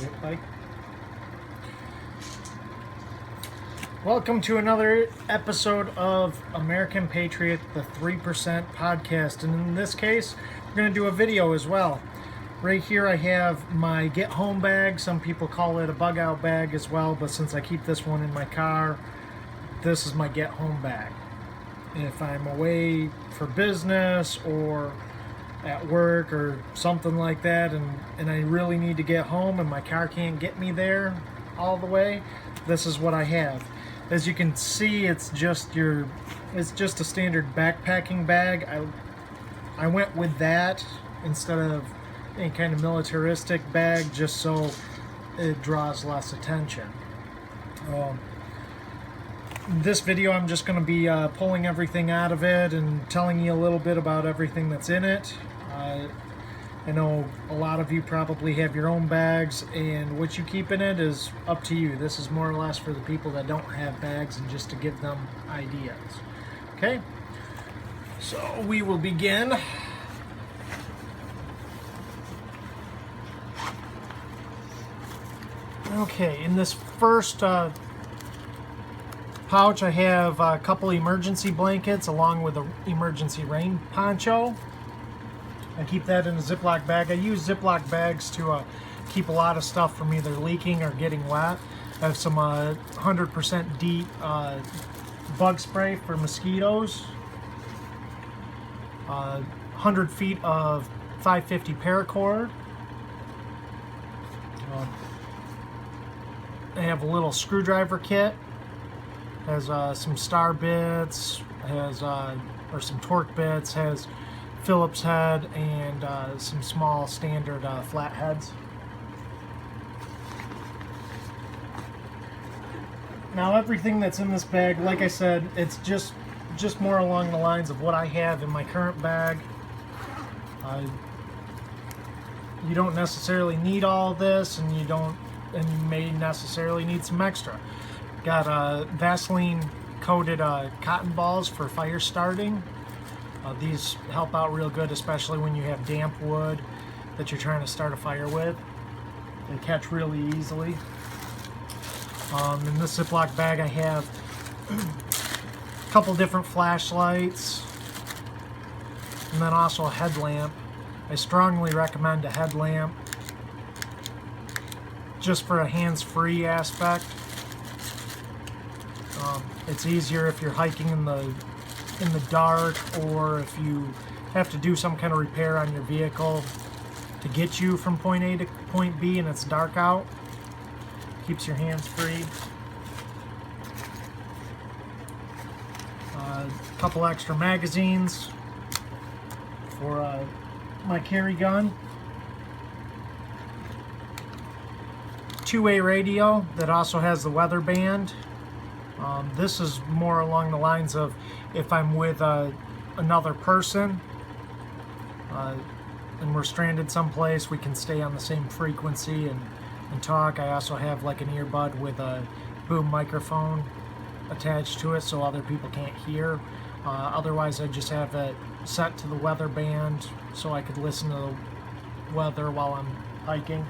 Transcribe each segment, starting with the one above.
Patriot Puppy. Welcome to another episode of American Patriot, the 3% podcast. And in this case, we're going to do a video as well. Right here I have my get home bag. Some people call it a bug out bag as well, but since I keep this one in my car, this is my get home bag. If I'm away for business or at work or something like that, and I really need to get home and my car can't get me there all the way, this is what I have. As you can see, it's just a standard backpacking bag. I went with that instead of any kind of militaristic bag, just so it draws less attention. This video, I'm just going to be pulling everything out of it and telling you a little bit about everything that's in it. I know a lot of you probably have your own bags, and what you keep in it is up to you. This is more or less for the people that don't have bags and just to give them ideas. Okay, so we will begin. Okay, in this first pouch I have a couple emergency blankets along with an emergency rain poncho. I keep that in a Ziploc bag. I use Ziploc bags to keep a lot of stuff from either leaking or getting wet. I have some 100% DEET bug spray for mosquitoes. 100 feet of 550 paracord. I have a little screwdriver kit. Has some star bits, has or some torque bits, has Phillips head, and some small standard flat heads. Now everything that's in this bag, like I said, it's just more along the lines of what I have in my current bag. You don't necessarily need all of this, and you may necessarily need some extra. Got Vaseline coated cotton balls for fire starting. These help out real good, especially when you have damp wood that you're trying to start a fire with. They catch really easily. In this Ziploc bag I have a couple different flashlights, and then also a headlamp. I strongly recommend a headlamp just for a hands-free aspect. It's easier if you're hiking in the dark, or if you have to do some kind of repair on your vehicle to get you from point A to point B and it's dark out. Keeps your hands free. A couple extra magazines for my carry gun. Two-way radio that also has the weather band. This is more along the lines of if I'm with another person and we're stranded someplace, we can stay on the same frequency and talk. I also have like an earbud with a boom microphone attached to it so other people can't hear. Otherwise I just have it set to the weather band so I could listen to the weather while I'm hiking.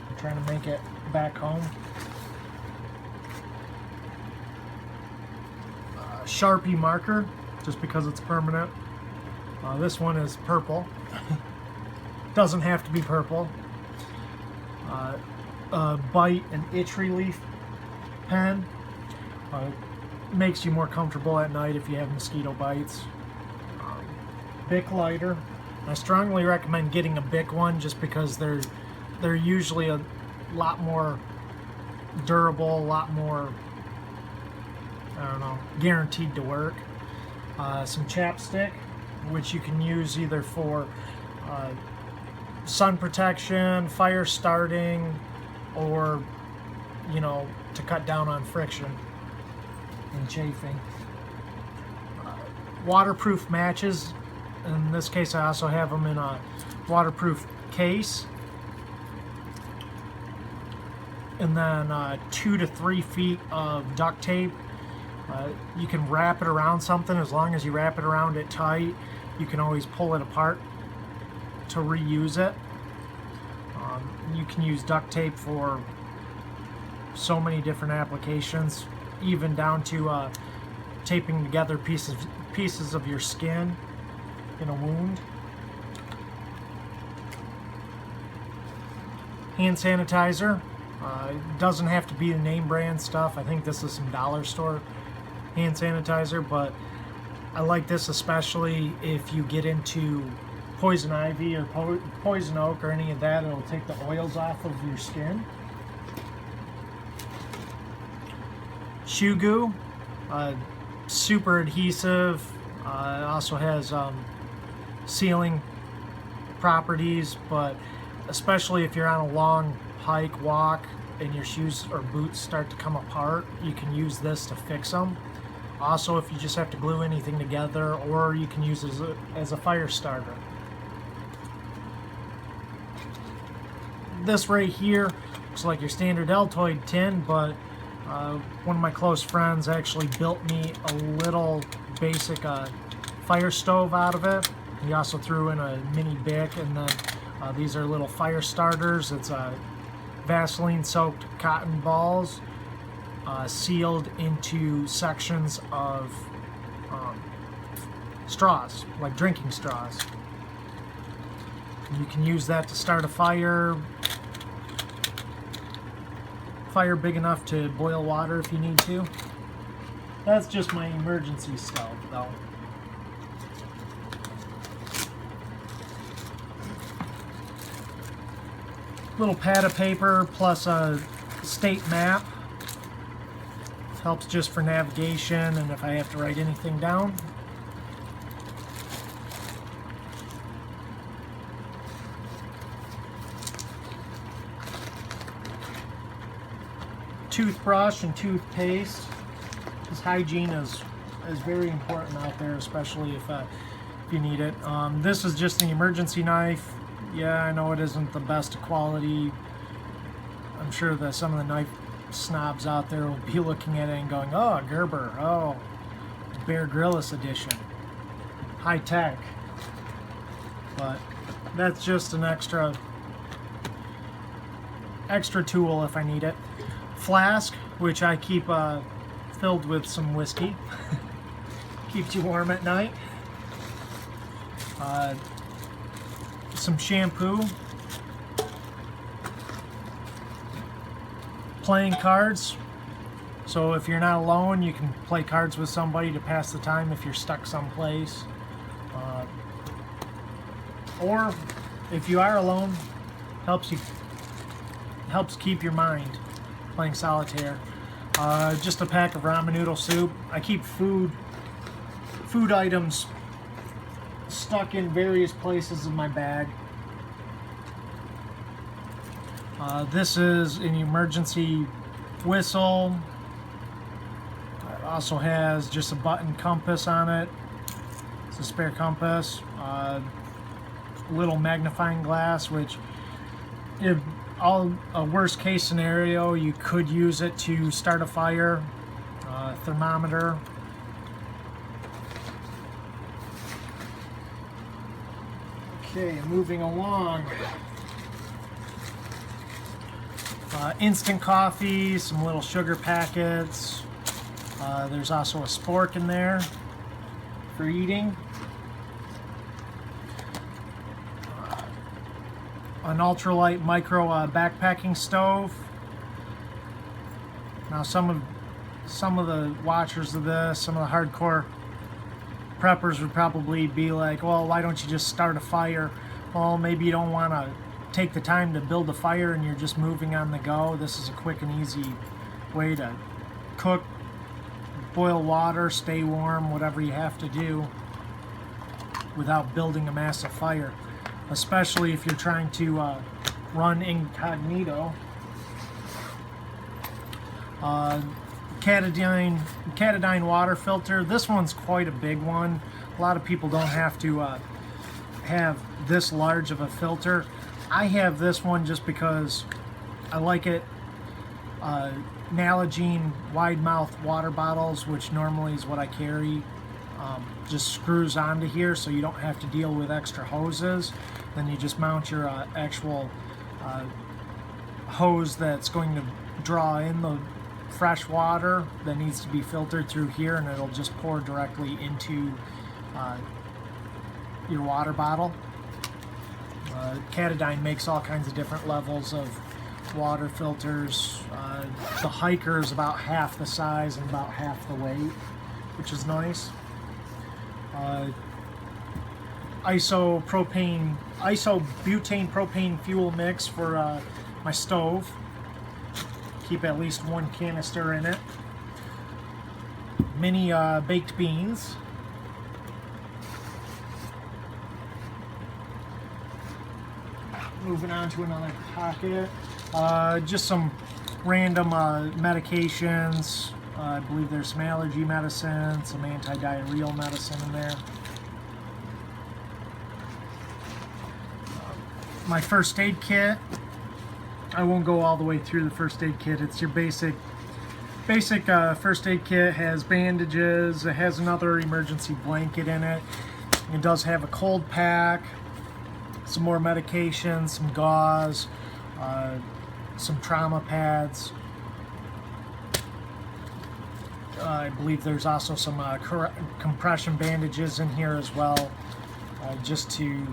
I'm trying to make it back home. Sharpie marker, just because it's permanent. This one is purple. Doesn't have to be purple. Bite and itch relief pen. Makes you more comfortable at night if you have mosquito bites. Bic lighter. I strongly recommend getting a Bic one just because they're usually a lot more durable, a lot more, I don't know, guaranteed to work. Some chapstick, which you can use either for sun protection, fire starting, or, you know, to cut down on friction and chafing. Waterproof matches. In this case, I also have them in a waterproof case. And then 2 to 3 feet of duct tape. You can wrap it around something. As long as you wrap it around it tight, you can always pull it apart to reuse it. You can use duct tape for so many different applications, even down to taping together pieces of your skin in a wound. Hand sanitizer. It doesn't have to be the name brand stuff. I think this is some dollar store hand sanitizer, but I like this especially if you get into poison ivy or poison oak or any of that. It'll take the oils off of your skin. Shoe goo, super adhesive. It also has sealing properties, but especially if you're on a long hike, walk, and your shoes or boots start to come apart, you can use this to fix them. Also, if you just have to glue anything together, or you can use it as a fire starter. This right here looks like your standard Altoid tin, but one of my close friends actually built me a little basic fire stove out of it. He also threw in a mini Bic, and then these are little fire starters. It's Vaseline soaked cotton balls sealed into sections of straws, like drinking straws. You can use that to start a fire big enough to boil water if you need to. That's just my emergency stuff though. Little pad of paper plus a state map. Helps just for navigation and if I have to write anything down. Toothbrush and toothpaste, because hygiene is very important out there, especially if you need it. This is just the emergency knife. Yeah, I know it isn't the best quality. I'm sure that some of the knife snobs out there will be looking at it and going, oh, Gerber, oh, Bear Grylls edition, high tech. But that's just an extra tool if I need it. Flask, which I keep filled with some whiskey. Keeps you warm at night. Some shampoo. Playing cards. So if you're not alone, you can play cards with somebody to pass the time if you're stuck someplace. Or if you are alone, helps keep your mind. Playing solitaire. Just a pack of ramen noodle soup. I keep food items stuck in various places in my bag. This is an emergency whistle. It also has just a button compass on it. It's a spare compass. Little magnifying glass, which if a worst case scenario, you could use it to start a fire. Thermometer. Okay, moving along. Instant coffee, some little sugar packets. There's also a spork in there for eating. An ultralight micro backpacking stove. Now some of the watchers of this, some of the hardcore preppers would probably be like, well, why don't you just start a fire? Well, maybe you don't want to take the time to build a fire and you're just moving on the go. This is a quick and easy way to cook, boil water, stay warm, whatever you have to do without building a massive fire. Especially if you're trying to run incognito. Catadine water filter. This one's quite a big one. A lot of people don't have to have this large of a filter. I have this one just because I like it. Nalgene wide mouth water bottles, which normally is what I carry, just screws onto here so you don't have to deal with extra hoses. Then you just mount your actual hose that's going to draw in the fresh water that needs to be filtered through here, and it'll just pour directly into your water bottle. Katadyn makes all kinds of different levels of water filters. The Hiker is about half the size and about half the weight, which is nice. Isobutane propane fuel mix for my stove. Keep at least one canister in it. Mini baked beans. Moving on to another pocket. Just some random medications. I believe there's some allergy medicine, some anti-diarrheal medicine in there. My first aid kit. I won't go all the way through the first aid kit. It's your basic first aid kit. Has bandages. It has another emergency blanket in it. It does have a cold pack, some more medication, some gauze, some trauma pads. I believe there's also some compression bandages in here as well, just to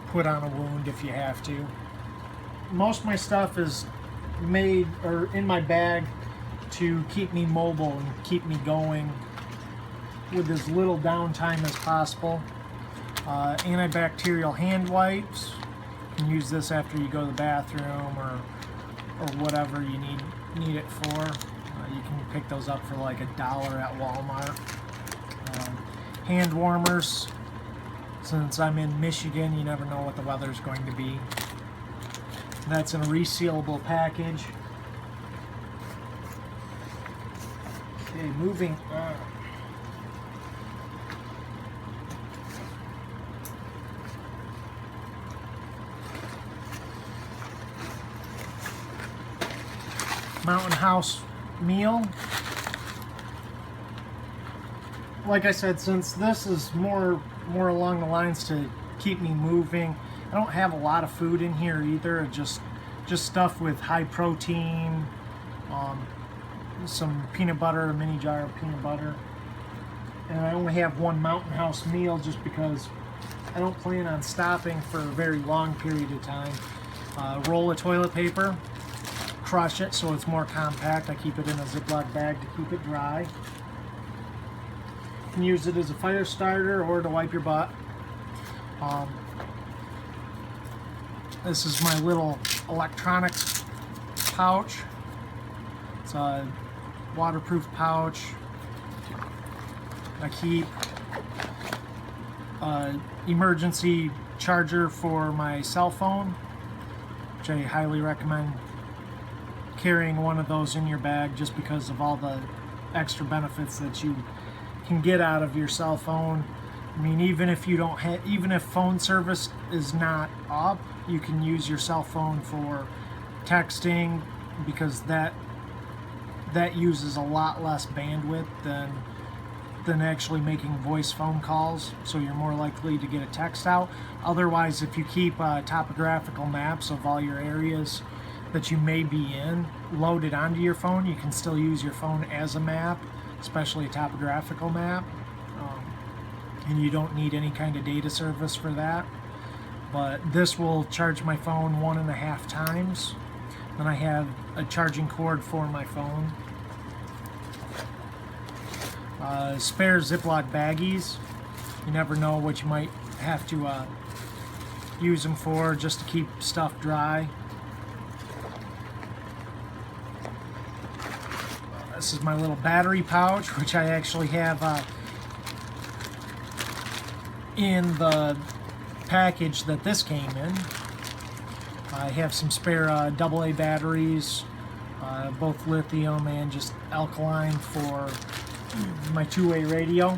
put on a wound if you have to. Most of my stuff is made or in my bag to keep me mobile and keep me going with as little downtime as possible. Antibacterial hand wipes. You can use this after you go to the bathroom or whatever you need it for. You can pick those up for like $1 at Walmart. Hand warmers. Since I'm in Michigan, you never know what the weather's going to be. That's in a resealable package. Okay, moving on. Mountain House meal. Like I said, since this is more along the lines to keep me moving, I don't have a lot of food in here either. Just stuff with high protein, some peanut butter, a mini jar of peanut butter, and I only have one Mountain House meal just because I don't plan on stopping for a very long period of time. Roll of toilet paper, crush it so it's more compact. I keep it in a Ziploc bag to keep it dry. You can use it as a fire starter or to wipe your butt. This is my little electronics pouch. It's a waterproof pouch. I keep an emergency charger for my cell phone, which I highly recommend carrying one of those in your bag just because of all the extra benefits that you can get out of your cell phone. I mean, even if you don't have, even if phone service is not up, you can use your cell phone for texting, because that uses a lot less bandwidth than actually making voice phone calls, so you're more likely to get a text out. Otherwise, if you keep topographical maps of all your areas that you may be in loaded onto your phone, you can still use your phone as a map, especially a topographical map. And you don't need any kind of data service for that. But this will charge my phone 1.5 times. Then I have a charging cord for my phone. Spare Ziploc baggies. You never know what you might have to use them for, just to keep stuff dry. This is my little battery pouch, which I actually have in the package that this came in. I have some spare AA batteries, both lithium and just alkaline, for my two-way radio.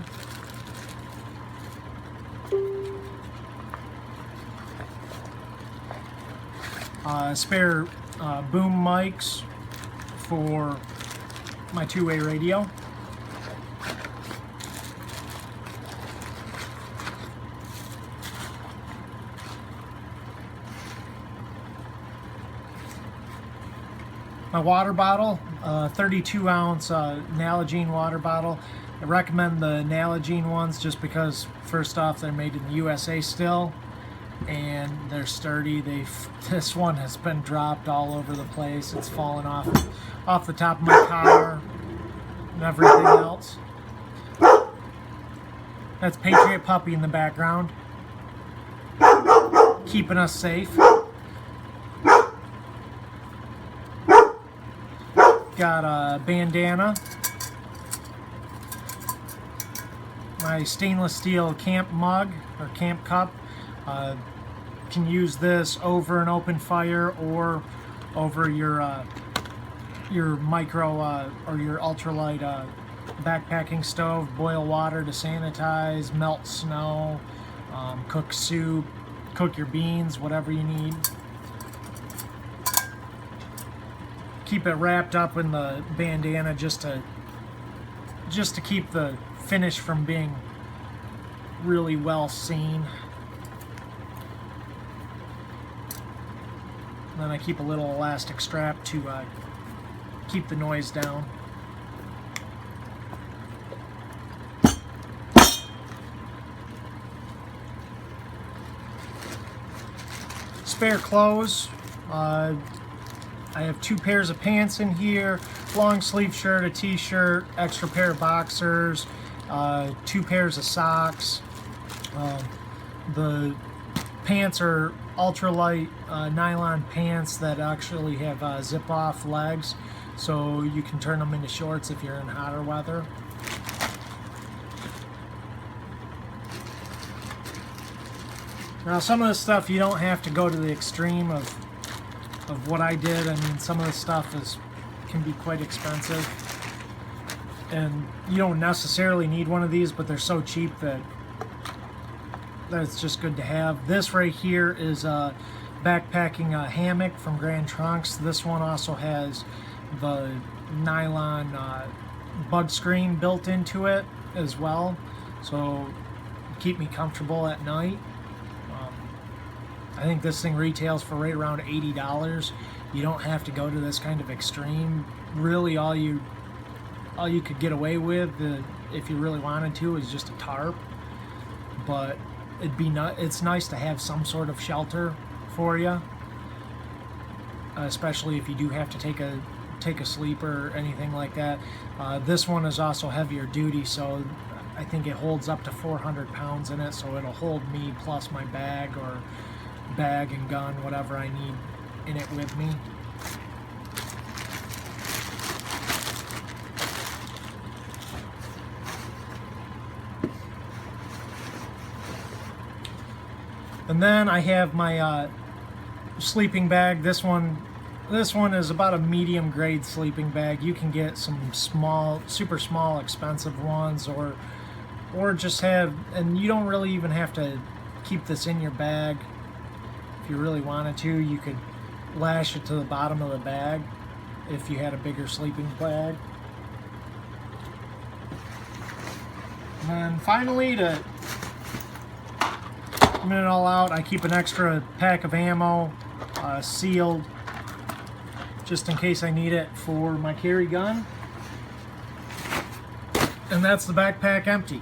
Spare boom mics for my two-way radio. My water bottle, 32 ounce Nalgene water bottle. I recommend the Nalgene ones just because, first off, they're made in the USA still, and they're sturdy. This one has been dropped all over the place. It's fallen off the top of my car and everything else. That's Patriot Puppy in the background, keeping us safe. Got a bandana, my stainless steel camp mug or camp cup. Can use this over an open fire or over your micro or your ultralight backpacking stove. Boil water to sanitize, melt snow, cook soup, cook your beans, whatever you need. Keep it wrapped up in the bandana just to keep the finish from being really well seen. And then I keep a little elastic strap to keep the noise down. Spare clothes. I have 2 pairs of pants in here, long sleeve shirt, a t-shirt, extra pair of boxers, 2 pairs of socks. The pants are ultralight nylon pants that actually have zip-off legs, so you can turn them into shorts if you're in hotter weather. Now, some of the stuff you don't have to go to the extreme of what I did. I mean, some of the stuff can be quite expensive, and you don't necessarily need one of these, but they're so cheap that it's just good to have. This right here is a backpacking hammock from Grand Trunks. This one also has the nylon bug screen built into it as well, so keep me comfortable at night. I think this thing retails for right around $80. You don't have to go to this kind of extreme. Really, all you could get away with, if you really wanted to, is just a tarp. But it's nice to have some sort of shelter for you, especially if you do have to take a sleeper or anything like that. This one is also heavier duty, so I think it holds up to 400 pounds in it, so it'll hold me plus my bag and gun, whatever I need in it with me. And then I have my sleeping bag. This one is about a medium grade sleeping bag. You can get some super small, expensive ones, or just have, and you don't really even have to keep this in your bag. If you really wanted to, you could lash it to the bottom of the bag if you had a bigger sleeping bag. And then finally, to min it all out, I keep an extra pack of ammo sealed just in case I need it for my carry gun. And that's the backpack empty.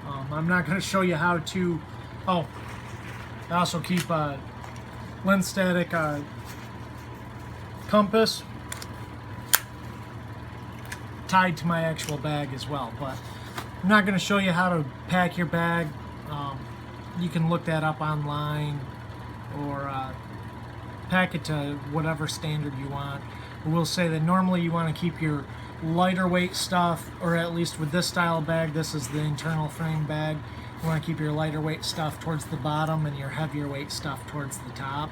I'm not going to show you how to... Oh, I also keep a lens static compass tied to my actual bag as well, but I'm not going to show you how to pack your bag. You can look that up online, or pack it to whatever standard you want. I will say that normally you want to keep your lighter weight stuff, or at least with this style bag, this is the internal frame bag, you want to keep your lighter weight stuff towards the bottom and your heavier weight stuff towards the top,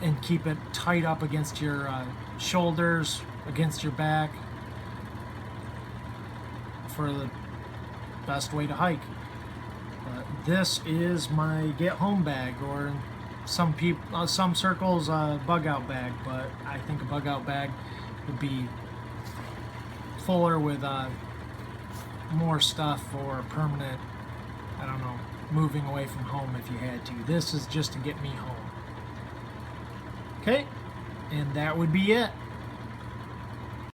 and keep it tight up against your shoulders, against your back, for the best way to hike. This is my get home bag, or in some circles bug out bag, but I think a bug out bag would be fuller with more stuff for permanent, I don't know, moving away from home if you had to. This is just to get me home. Okay, And that would be it.